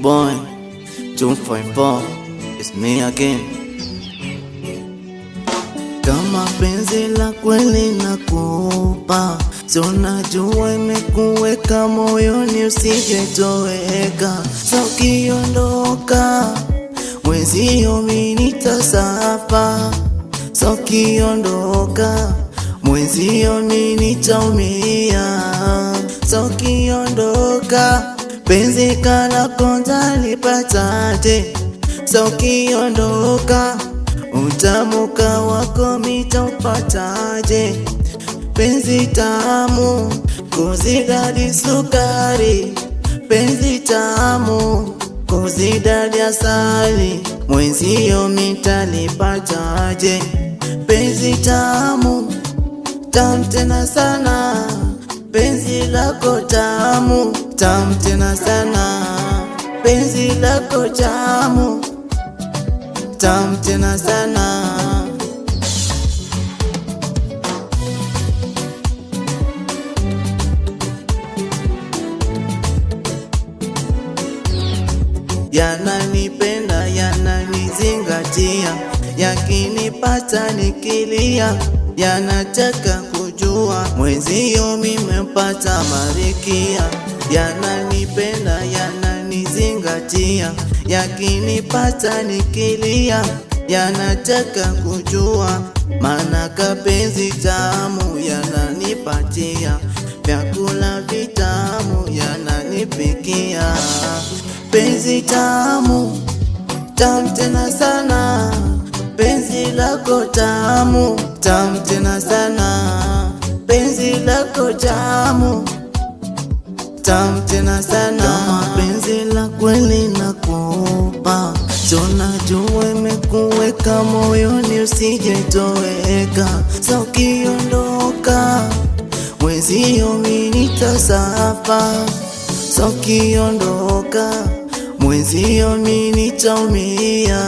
boy 254, it's me again. Kama penzi la kweli nakupa, si unajua imekuweka moyoni usije toweka. So ukiondoka mwenzio mimi nitasafa, so ukiondoka mwenzio mimi nitaumia. So ukiondoka penzi lako ntalipataje? So ukiondoka utamuka wako mitaupataje? Penzi tamu kuzidadi sukari, penzi tamu kuzidadi asali, mwenzio mitalipataje? Penzi tamu tamu tena sana, penzi lako tamu tamu tena sana, penzi lako tamu tamu tena sana. Yananipenda, yananizingatia, yakinipata nikilia, yanataka kujua mwenzio mimepata marikia. Yananipenda, yananizingatia, yakinipata nikilia, yanataka kujua maana kapenzi tamu yananipatia, vyakula vitamu yananipikia. Penzi tamu tamu tena sana, penzi lako tamu tamu tena sana, penzi lako tamu tamu tena sana. Kama penzi la kweli nakupa, so najua imekuweka moyoni usije toweka. So ukiondoka mwenzio mimi nitasafa, so ukiondoka mwenzio mimi nitaumia.